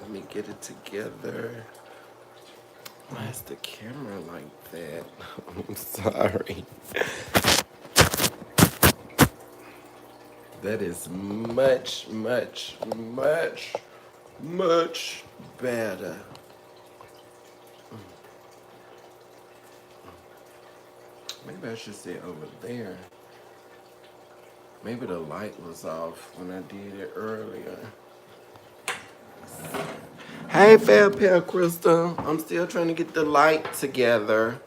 Let me get it together. Why is the camera like that? I'm sorry. That is much, much, much, much better. Maybe I should sit over there. Maybe the light was off when I did it earlier. Hey, Fair Pale Crystal. I'm still trying to get the light together.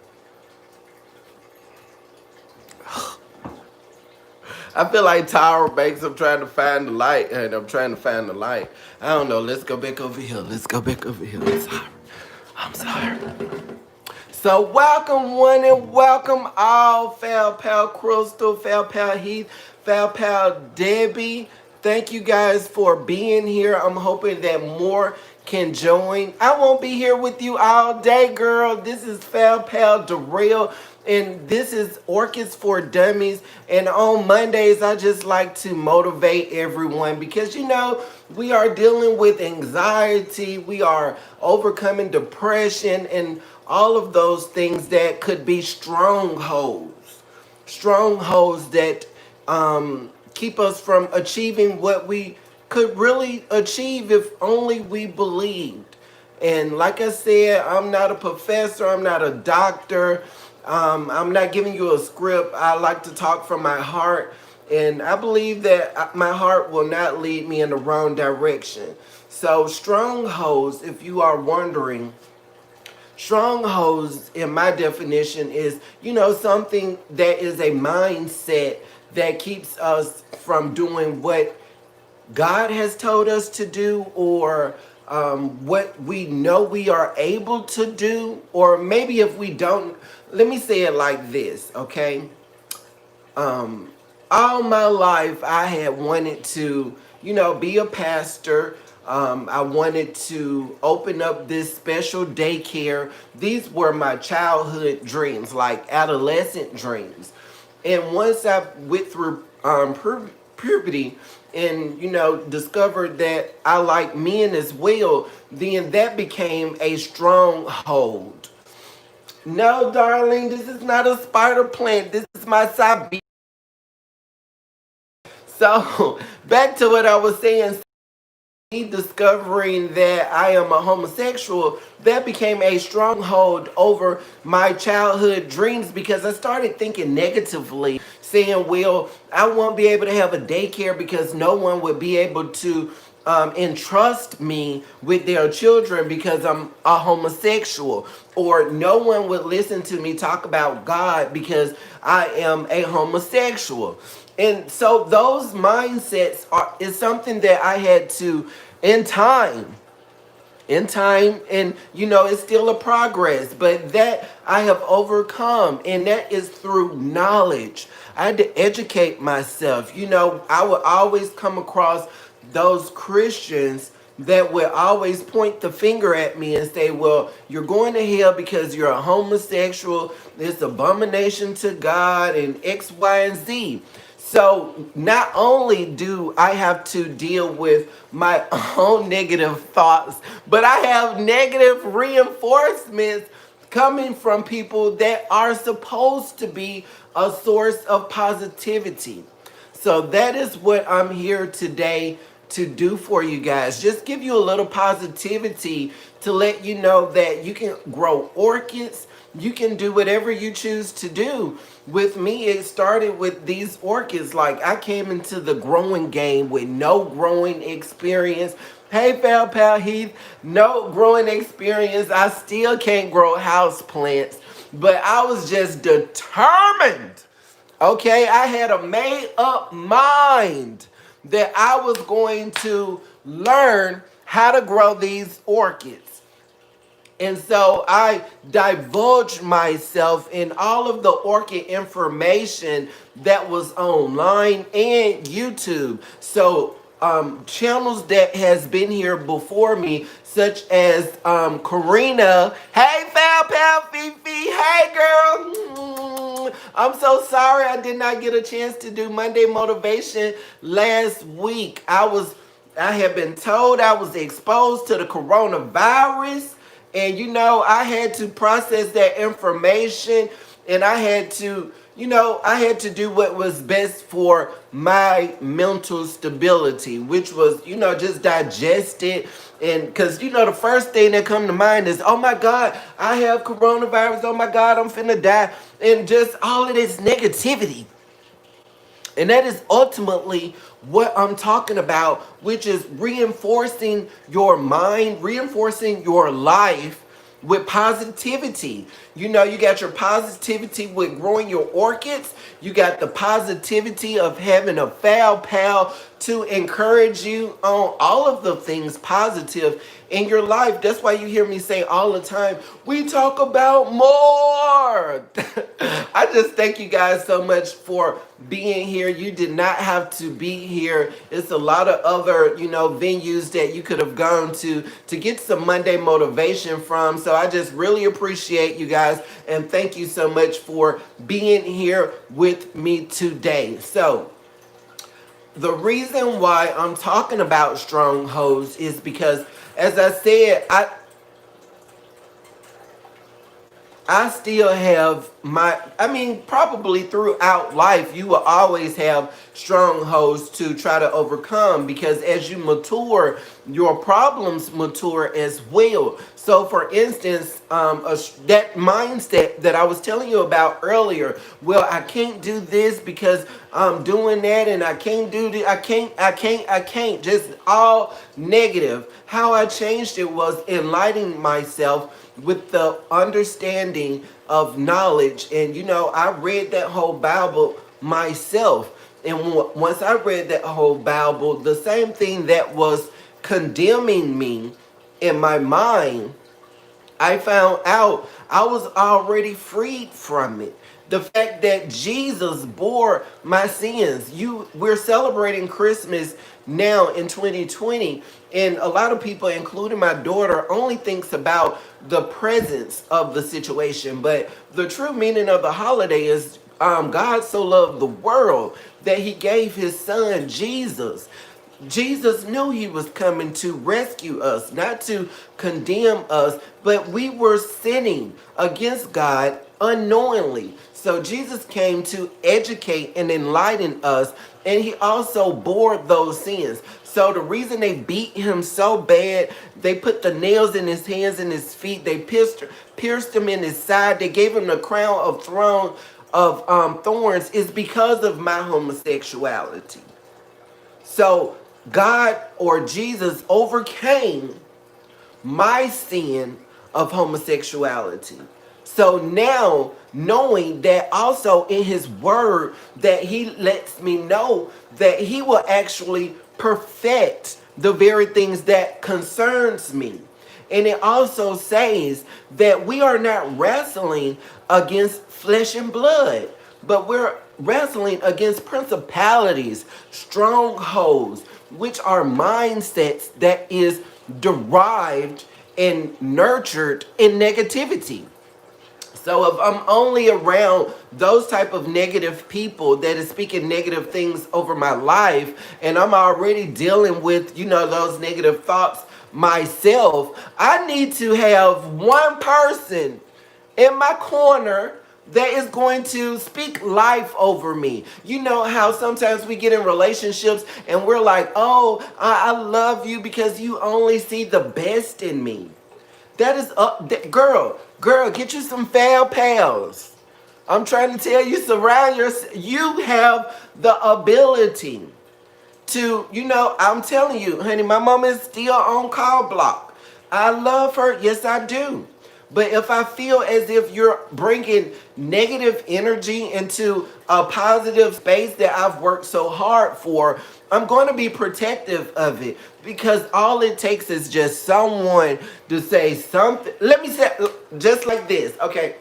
I feel like Tyra Banks. I'm trying to find the light, and I'm trying to find the light. I don't know. Let's go back over here. Let's go back over here. I'm sorry. I'm sorry. So welcome one and welcome all, Fair Pal Crystal, Fair Pal Heath, Fair Pal Debbie. Thank you guys for being here. I'm hoping that more can join. I won't be here with you all day, girl. This is Fair Pal Darrell, and this is Orchids for Dummies. And on Mondays, I just like to motivate everyone because, you know, we are dealing with anxiety. We are overcoming depression and all of those things that could be strongholds. Strongholds that keep us from achieving what we could really achieve if only we believed. And like I said, I'm not a professor, I'm not a doctor, I'm not giving you a script. I like to talk from my heart, and I believe that my heart will not lead me in the wrong direction. So, strongholds, if you are wondering, strongholds, in my definition, is, you know, something that is a mindset that keeps us from doing what God has told us to do, or what we know we are able to do, or maybe if we don't. Let me say it like this, okay? All my life I had wanted to, you know, be a pastor. I wanted to open up this special daycare. These were my childhood dreams, like adolescent dreams. And once I went through puberty and, you know, discovered that I like men as well, then that became a stronghold. No, darling, this is not a spider plant. This is my Siberian. So, back to what I was saying. Me discovering that I am a homosexual, that became a stronghold over my childhood dreams because I started thinking negatively, saying, well, I won't be able to have a daycare because no one would be able to entrust me with their children because I'm a homosexual, or no one would listen to me talk about God because I am a homosexual. And so those mindsets is something that I had to, in time, and you know, it's still a progress, but that I have overcome, and that is through knowledge. I had to educate myself. You know, I would always come across those Christians that would always point the finger at me and say, well, you're going to hell because you're a homosexual, it's abomination to God, and X, Y, and Z. So not only do I have to deal with my own negative thoughts, but I have negative reinforcements coming from people that are supposed to be a source of positivity. So that is what I'm here today to do for you guys. Just give you a little positivity to let you know that you can grow orchids. You can do whatever you choose to do. With me, it started with these orchids. Like, I came into the growing game with no growing experience. Hey, Fair Pal Heath, no growing experience. I still can't grow house plants, but I was just determined. Okay, I had a made up mind that I was going to learn how to grow these orchids. And so I divulged myself in all of the orchid information that was online and YouTube. So channels that has been here before me, such as Karina. Hey, Fab Pal Fifi. Hey, girl. I'm so sorry I did not get a chance to do Monday Motivation last week. I was I had been told I was exposed to the coronavirus, and I had to process that information, and I had to, I had to do what was best for my mental stability, which was, just digest it. And because, the first thing that come to mind is, oh my God, I have coronavirus. Oh my God, I'm finna die. And just all of this negativity. And that is ultimately what I'm talking about, which is reinforcing your mind, reinforcing your life with positivity. You got your positivity with growing your orchids. You got the positivity of having a foul pal to encourage you on all of the things positive in your life. That's why you hear me say all the time, we talk about more. I just thank you guys so much for being here. You did not have to be here. It's a lot of other, venues that you could have gone to get some Monday motivation from. So I just really appreciate you guys, and thank you so much for being here with me today. So the reason why I'm talking about strongholds is because, as I said, I still have probably throughout life, you will always have strongholds to try to overcome, because as you mature, your problems mature as well. So, for instance, that mindset that I was telling you about earlier, well, I can't do this because I'm doing that, and I can't do this, I can't, just all negative. How I changed it was enlightening myself with the understanding of knowledge. And I read that whole Bible myself, and once I read that whole Bible, the same thing that was condemning me in my mind, I found out I was already freed from it. The fact that Jesus bore my sins. We're celebrating Christmas now in 2020, and a lot of people, including my daughter, only thinks about the presence of the situation. But the true meaning of the holiday is God so loved the world that he gave his son Jesus. Jesus knew he was coming to rescue us, not to condemn us, but we were sinning against God unknowingly. So Jesus came to educate and enlighten us, and he also bore those sins. So the reason they beat him so bad, they put the nails in his hands and his feet, they pierced him in his side, they gave him the crown of thorns, is because of my homosexuality. So God, or Jesus, overcame my sin of homosexuality. So now, knowing that also in his word, that he lets me know that he will actually perfect the very things that concerns me. And it also says that we are not wrestling against flesh and blood, but we're wrestling against principalities, strongholds, which are mindsets that is derived and nurtured in negativity. So if I'm only around those type of negative people that is speaking negative things over my life, and I'm already dealing with, those negative thoughts myself, I need to have one person in my corner that is going to speak life over me. You know how sometimes we get in relationships and we're like, oh, I love you because you only see the best in me. That is girl, get you some foul pals. I'm trying to tell you, surround yourself. You have the ability to, I'm telling you, honey, my mom is still on call block. I love her. Yes, I do. But if I feel as if you're bringing negative energy into a positive space that I've worked so hard for, I'm going to be protective of it, because all it takes is just someone to say something. Let me say, just like this, okay?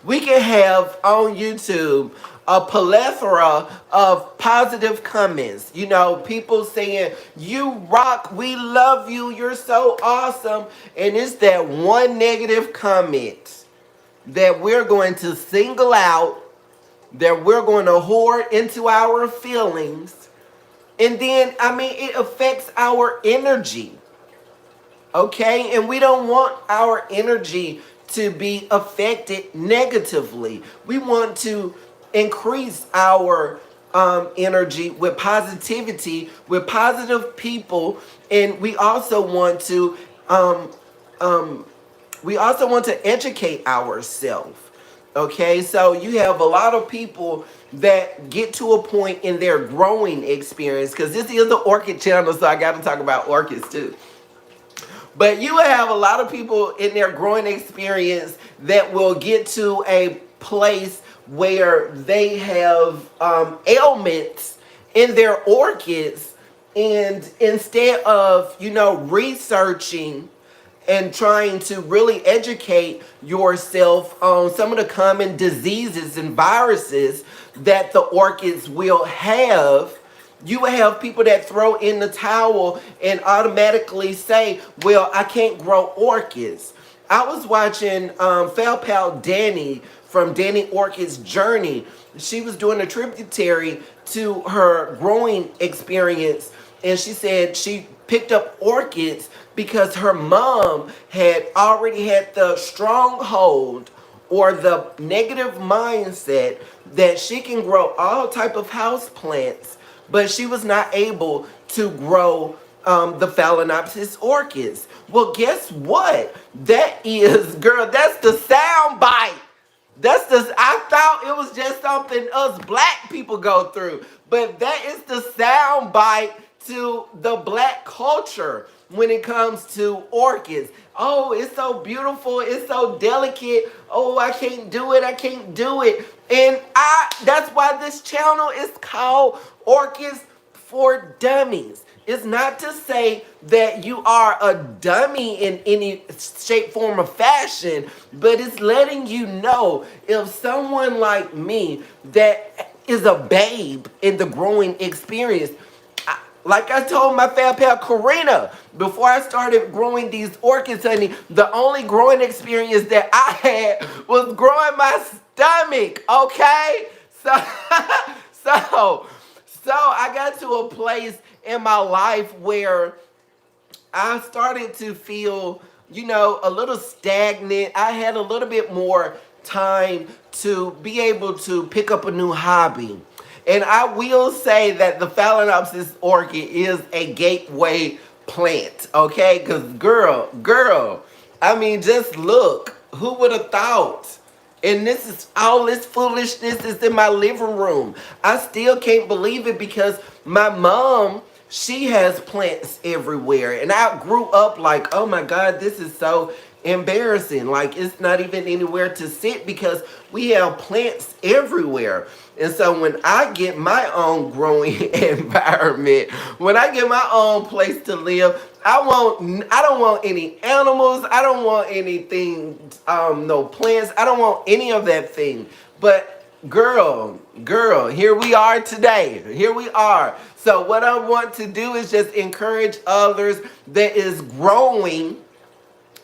We can have on YouTube a plethora of positive comments. People saying, you rock, we love you, you're so awesome. And it's that one negative comment that we're going to single out, that we're going to hoard into our feelings, And then, I mean, it affects our energy. Okay, and we don't want our energy to be affected negatively. We want to increase our energy with positivity, with positive people, and um, um, we also want to educate ourselves. Okay, so you have a lot of people that get to a point in their growing experience, because this is the orchid channel, so I got to talk about orchids too. But you have a lot of people in their growing experience that will get to a place where they have ailments in their orchids, and instead of researching and trying to really educate yourself on some of the common diseases and viruses that the orchids will have, you will have people that throw in the towel and automatically say, well, I can't grow orchids. I was watching Fel Pal Danny from Danny Orchid's Journey. She was doing a tributary to her growing experience, and she said she picked up orchids because her mom had already had the stronghold or the negative mindset that she can grow all type of house plants, but she was not able to grow the Phalaenopsis orchids. Well, guess what? That is, girl, that's the sound bite. That's the, I thought it was just something us black people go through, but that is the sound bite to the black culture when it comes to orchids. Oh, it's so beautiful, it's so delicate. Oh, I can't do it, I can't do it. And that's why this channel is called Orchids for Dummies. It's not to say that you are a dummy in any shape, form, or fashion, but it's letting you know if someone like me that is a babe in the growing experience, like I told my fab pal Karina, before I started growing these orchids, honey, the only growing experience that I had was growing my stomach, okay? So, so, so I got to a place in my life where I started to feel, a little stagnant. I had a little bit more time to be able to pick up a new hobby. And I will say that the Phalaenopsis orchid is a gateway plant, okay? Because girl, I mean, just look. Who would have thought? And this is all this foolishness is in my living room. I still can't believe it because my mom, she has plants everywhere. And I grew up like, oh my God, this is so embarrassing. Like, it's not even anywhere to sit because we have plants everywhere. And so when I get my own growing environment, when I get my own place to live, I don't want any animals. I don't want anything, no plants. I don't want any of that thing. But girl, here we are today. Here we are. So what I want to do is just encourage others that is growing.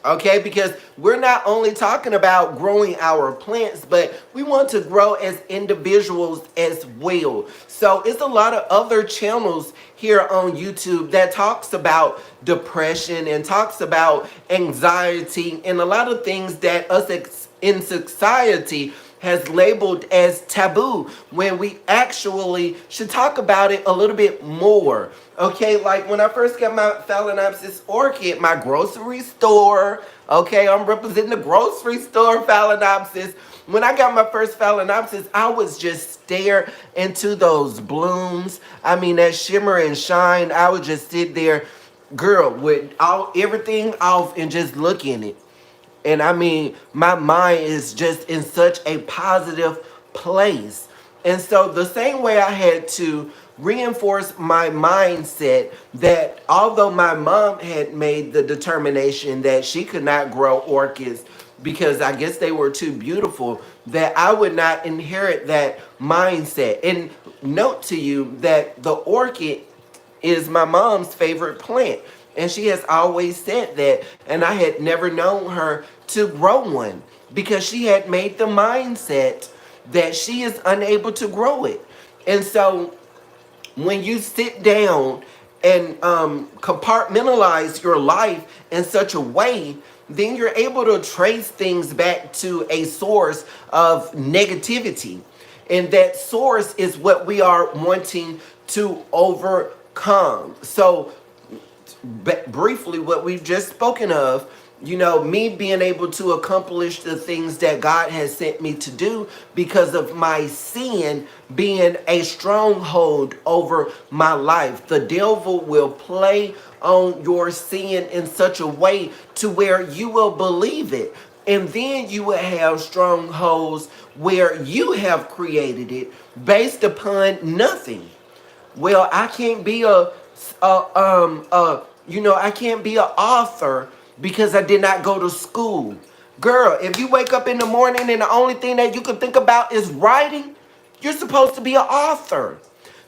Okay, because we're not only talking about growing our plants, but we want to grow as individuals as well. So it's a lot of other channels here on YouTube that talks about depression and talks about anxiety and a lot of things that us in society has labeled as taboo when we actually should talk about it a little bit more. Okay, like when I first got my Phalaenopsis orchid, my grocery store, okay, I'm representing the grocery store Phalaenopsis. When I got my first Phalaenopsis, I was just stare into those blooms. I mean, that shimmer and shine. I would just sit there, girl, with everything off and just look in it. And I mean, my mind is just in such a positive place. And so the same way I had to reinforce my mindset that although my mom had made the determination that she could not grow orchids because I guess they were too beautiful, that I would not inherit that mindset. And note to you that the orchid is my mom's favorite plant. And she has always said that. And I had never known her to grow one because she had made the mindset that she is unable to grow it. And so when you sit down and compartmentalize your life in such a way, then you're able to trace things back to a source of negativity. And that source is what we are wanting to overcome. So, briefly, what we've just spoken of, me being able to accomplish the things that God has sent me to do because of my sin being a stronghold over my life. The devil will play on your sin in such a way to where you will believe it. And then you will have strongholds where you have created it based upon nothing. Well, I can't be I can't be an author because I did not go to school. Girl, if you wake up in the morning and the only thing that you can think about is writing, you're supposed to be an author.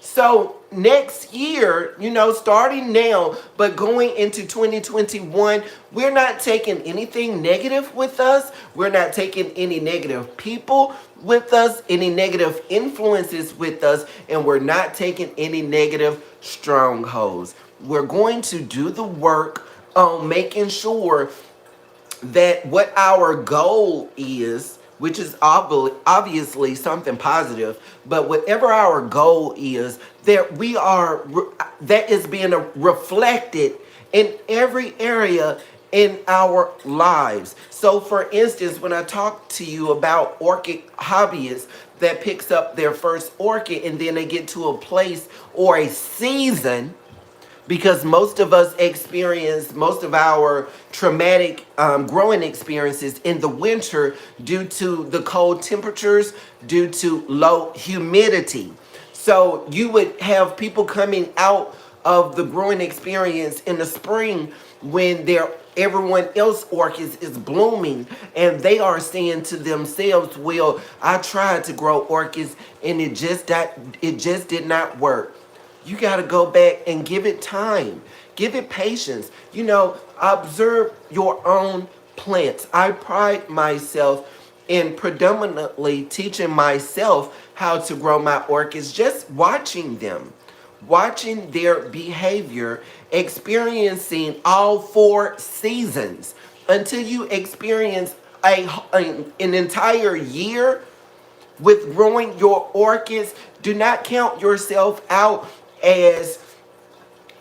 So next year, starting now, but going into 2021, we're not taking anything negative with us. We're not taking any negative people with us, any negative influences with us, and we're not taking any negative strongholds. We're going to do the work on making sure that what our goal is, which is obviously something positive, but whatever our goal is, that is being reflected in every area in our lives. So for instance, when I talk to you about orchid hobbyists that picks up their first orchid and then they get to a place or a season, because most of us experience most of our traumatic growing experiences in the winter due to the cold temperatures, due to low humidity. So you would have people coming out of the growing experience in the spring when everyone else orchids is blooming, and they are saying to themselves, well, I tried to grow orchids and it just did not work. You got to go back and give it time. Give it patience. Observe your own plants. I pride myself in predominantly teaching myself how to grow my orchids, just watching them, watching their behavior, experiencing all four seasons until you experience an entire year with growing your orchids. Do not count yourself out as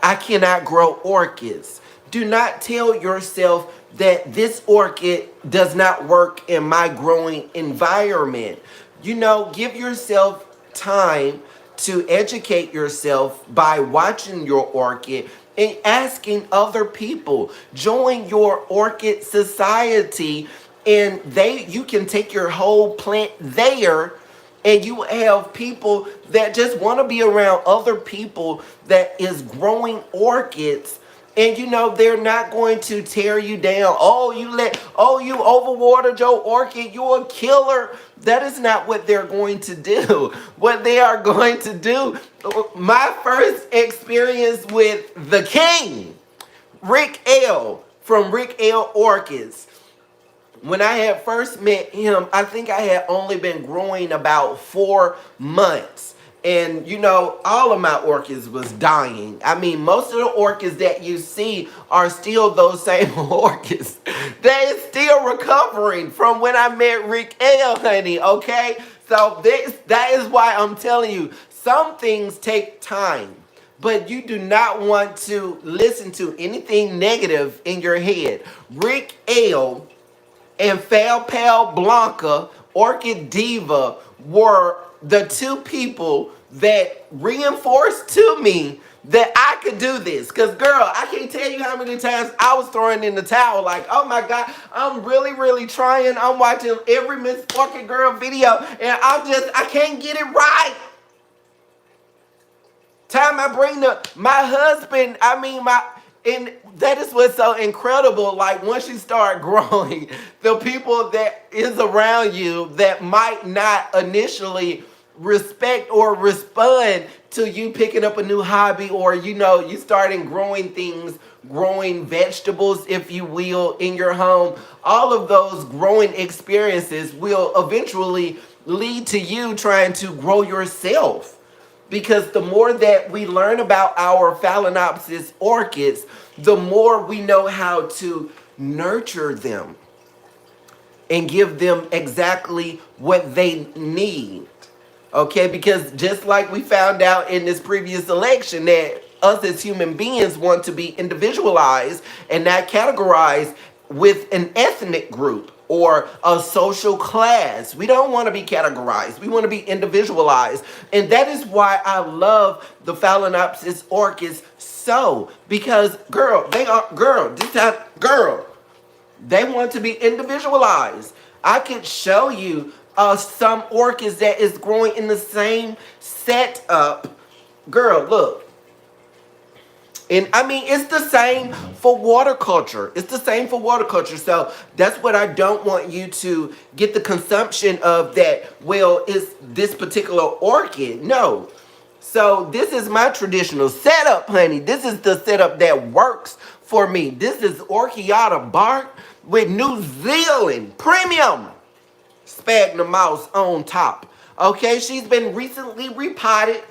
I cannot grow orchids. Do not tell yourself that this orchid does not work in my growing environment. Give yourself time to educate yourself by watching your orchid and asking other people. Join your orchid society, and you can take your whole plant there, and you have people that just want to be around other people that is growing orchids. And they're not going to tear you down. You overwatered your orchid, you're a killer. That is not what they're going to do. What they are going to do, my first experience with the king, Rick L. from Rick L. Orchids. When I had first met him, I think I had only been growing about 4 months. And all of my orchids was dying. I mean, most of the orchids that you see are still those same orchids. They're still recovering from when I met Rick L, honey, okay? So that is why I'm telling you, some things take time. But you do not want to listen to anything negative in your head. Rick L and Fal Pal Blanca, Orchid Diva, were the two people that reinforced to me that I could do this. Because, girl, I can't tell you how many times I was throwing in the towel like, oh my God, I'm really, really trying. I'm watching every Miss Orchid Girl video, and I can't get it right. Time I bring my husband, and that is what's so incredible. Like, once you start growing, the people that is around you that might not initially respect or respond to you picking up a new hobby, or you starting growing things, growing vegetables, if you will, in your home. All of those growing experiences will eventually lead to you trying to grow yourself. because the more that we learn about our Phalaenopsis orchids, the more we know how to nurture them and give them exactly what they need. Okay, because just like we found out in this previous election that us as human beings want to be individualized and not categorized with an ethnic group or a social class. We don't want to be categorized. We want to be individualized. And that is why I love the Phalaenopsis orchids so, because girl, they are girl, this time girl, they want to be individualized. I could show you some orchids that is growing in the same setup. Girl, look. And I mean, it's the same for water culture. It's the same for water culture. So that's what I don't want you to get the consumption of that, well, it's this particular orchid. No. So this is my traditional setup, honey. This is the setup that works for me. This is Orchiata bark with New Zealand premium sphagnum mouse on top. Okay, she's been recently repotted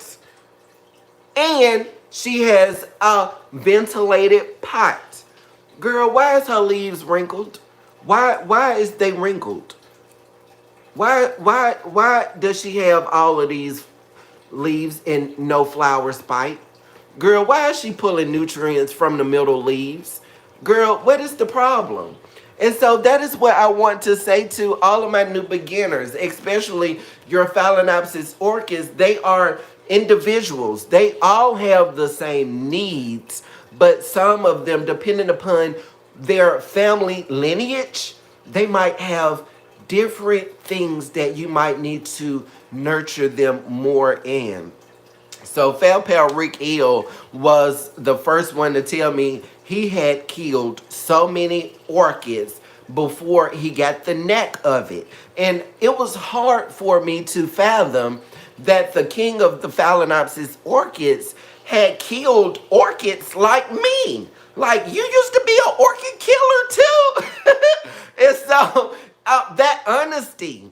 and she has a ventilated pot. Girl, why is her leaves wrinkled? Why is they wrinkled? Why does she have all of these leaves and no flower spike? Girl, why is she pulling nutrients from the middle leaves? Girl, what is the problem? And so that is what I want to say to all of my new beginners, especially your Phalaenopsis orchids. They are individuals. They all have the same needs, but some of them, depending upon their family lineage, they might have different things that you might need to nurture them more in. So Fel Pal Rick Eel was the first one to tell me he had killed so many orchids before he got the knack of it. And it was hard for me to fathom that the king of the Phalaenopsis orchids had killed orchids like me. Like, you used to be an orchid killer too. And so that honesty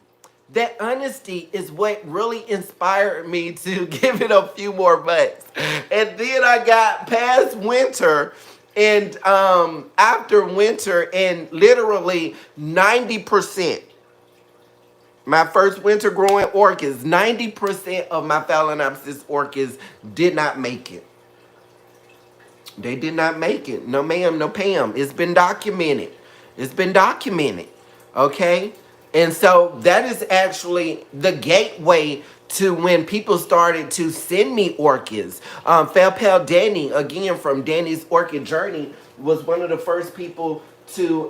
is what really inspired me to give it a few more months. And then I got past winter and after winter, and literally 90%, my first winter growing orchids, 90% of my Phalaenopsis orchids did not make it. They did not make it. No ma'am, no Pam. It's been documented. It's been documented. Okay? And so that is actually the gateway to when people started to send me orchids. Fel Pal Danny, again from Danny's Orchid Journey, was one of the first people to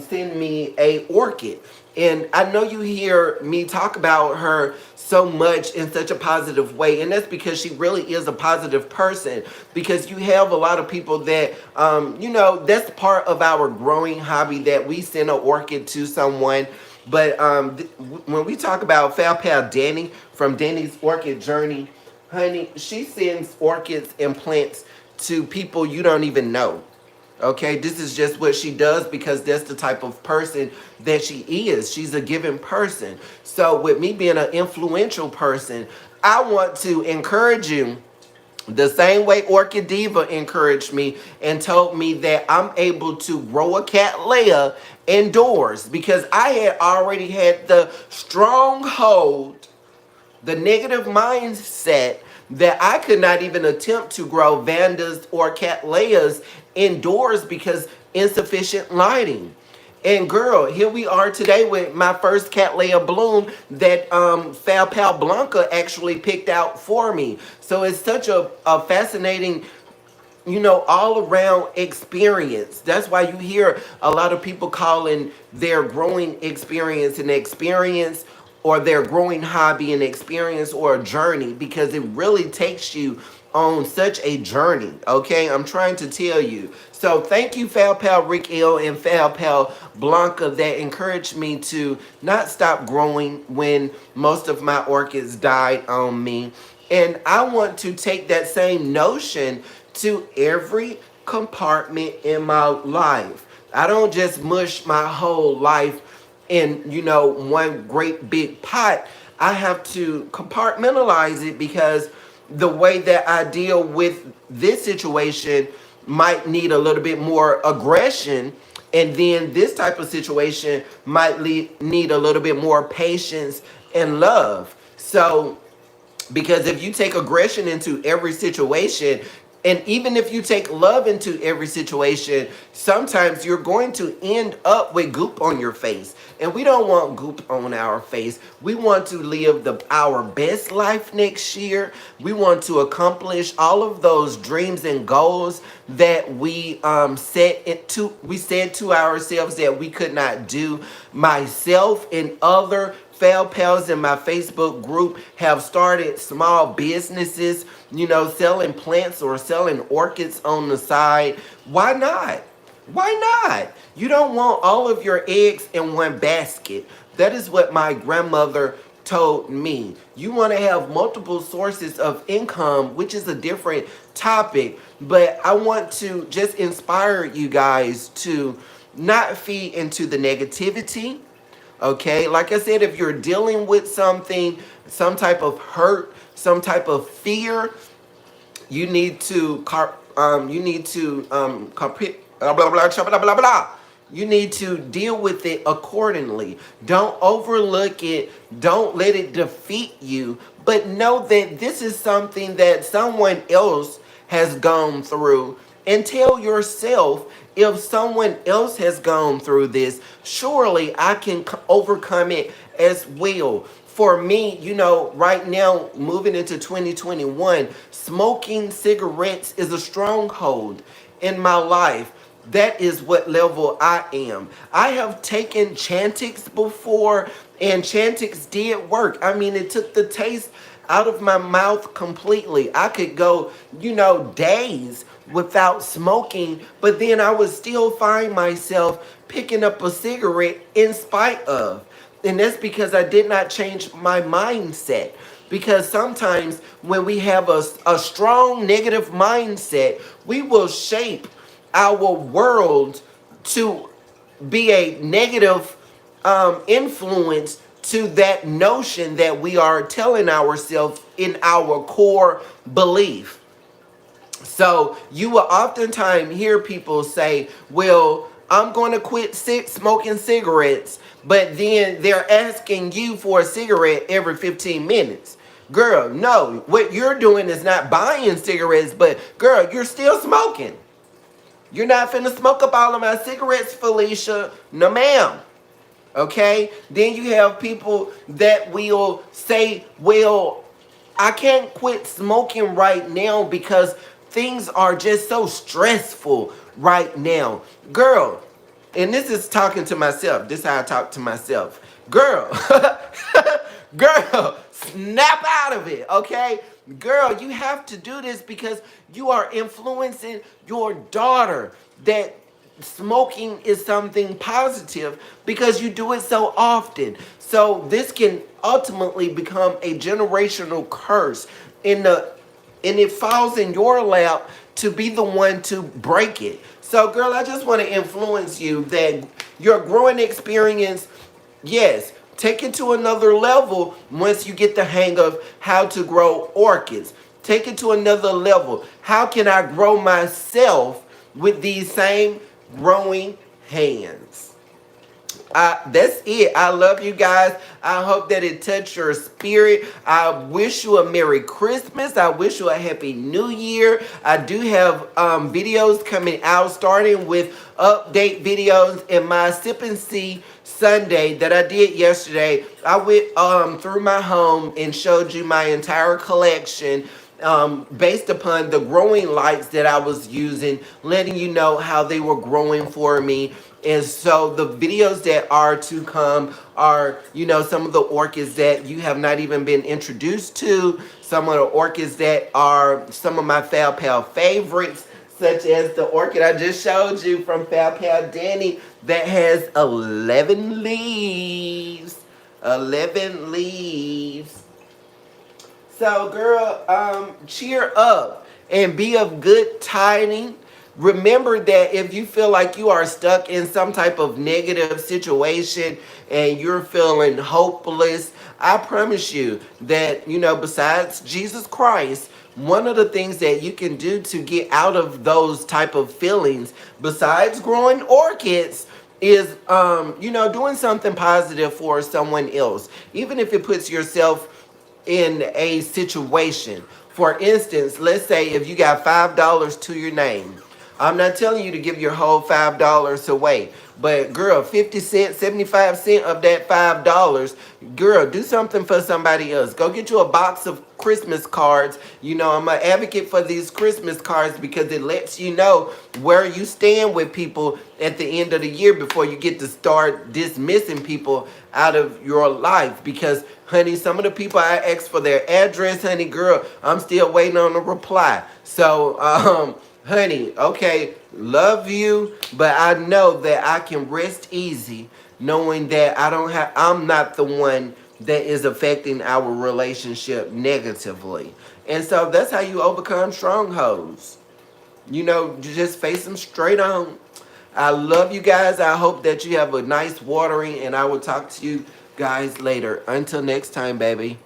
send me a orchid. And I know you hear me talk about her so much in such a positive way, and that's because she really is a positive person. Because you have a lot of people that, that's part of our growing hobby, that we send an orchid to someone. But when we talk about Fel Pal Danny from Danny's Orchid Journey, honey, she sends orchids and plants to people you don't even know. Okay, this is just what she does because that's the type of person that she is. She's a giving person. So with me being an influential person, I want to encourage you the same way Orchid Diva encouraged me and told me that I'm able to grow a cattleya indoors, because I had already had the stronghold, the negative mindset that I could not even attempt to grow vandas or cattleyas indoors because insufficient lighting. And girl, here we are today with my first Cattleya bloom that Fel Pal Blanca actually picked out for me. So it's such a fascinating, all around experience. That's why you hear a lot of people calling their growing experience an experience, or their growing hobby an experience or a journey, because it really takes you on such a journey. Okay, I'm trying to tell you. So thank you, Fel Pal Rick L and Fel Pal Blanca, that encouraged me to not stop growing when most of my orchids died on me. And I want to take that same notion to every compartment in my life. I don't just mush my whole life in, one great big pot. I have to compartmentalize it, because the way that I deal with this situation might need a little bit more aggression, and then this type of situation might need a little bit more patience and love. So because if you take aggression into every situation, and even if you take love into every situation, sometimes you're going to end up with goop on your face. And we don't want goop on our face. We want to live our best life next year. We want to accomplish all of those dreams and goals that we said to ourselves that we could not do. Myself and other Fail Pals in my Facebook group have started small businesses, selling plants or selling orchids on the side. Why not? Why not? You don't want all of your eggs in one basket. That is what my grandmother told me. You want to have multiple sources of income, which is a different topic, but I want to just inspire you guys to not feed into the negativity. Okay, like I said, if you're dealing with something, some type of hurt, some type of fear, you need to blah blah blah blah blah blah. You need to deal with it accordingly. Don't overlook it. Don't let it defeat you. But know that this is something that someone else has gone through. And tell yourself, if someone else has gone through this, surely I can overcome it as well. For me, right now, moving into 2021, smoking cigarettes is a stronghold in my life. That is what level I am. I have taken Chantix before, and Chantix did work. I mean, it took the taste out of my mouth completely. I could go, days without smoking, but then I would still find myself picking up a cigarette in spite of. And that's because I did not change my mindset. Because sometimes when we have a strong negative mindset, we will shape our world to be a negative influence to that notion that we are telling ourselves in our core belief. So you will oftentimes hear people say, well, I'm going to quit smoking cigarettes, but then they're asking you for a cigarette every 15 minutes. Girl, no, what you're doing is not buying cigarettes, but girl, you're still smoking. You're not finna smoke up all of my cigarettes, Felicia. No, ma'am. Okay? Then you have people that will say, well, I can't quit smoking right now because things are just so stressful right now. Girl, and this is talking to myself. This is how I talk to myself. Girl, girl, snap out of it, okay? Girl, you have to do this because you are influencing your daughter that smoking is something positive because you do it so often. So this can ultimately become a generational curse and it falls in your lap to be the one to break it. So girl, I just want to influence you that your growing experience, yes, take it to another level once you get the hang of how to grow orchids. Take it to another level. How can I grow myself with these same growing hands? That's it. I love you guys. I hope that it touched your spirit. I wish you a Merry Christmas. I wish you a Happy New Year. I do have videos coming out, starting with update videos in my Sip and See Sunday that I did yesterday. I went through my home and showed you my entire collection based upon the growing lights that I was using, letting you know how they were growing for me. And so the videos that are to come are, some of the orchids that you have not even been introduced to, some of the orchids that are some of my Fab Pal favorites, such as the orchid I just showed you from Fab Pal Danny that has 11 leaves. 11 leaves. So, girl, cheer up and be of good tidings. Remember that if you feel like you are stuck in some type of negative situation and you're feeling hopeless, I promise you that, besides Jesus Christ, one of the things that you can do to get out of those type of feelings, besides growing orchids, is doing something positive for someone else, even if it puts yourself in a situation. For instance, let's say if you got $5 to your name. I'm not telling you to give your whole $5 away. But girl, 50 cents, 75 cents of that $5, girl, do something for somebody else. Go get you a box of Christmas cards. I'm an advocate for these Christmas cards because it lets you know where you stand with people at the end of the year before you get to start dismissing people out of your life. Because, honey, some of the people I asked for their address, honey, girl, I'm still waiting on a reply. So, honey, okay, love you, but I know that I can rest easy knowing that I'm not the one that is affecting our relationship negatively. And so that's how you overcome strongholds. You just face them straight on. I love you guys. I hope that you have a nice watering, and I will talk to you guys later. Until next time, baby.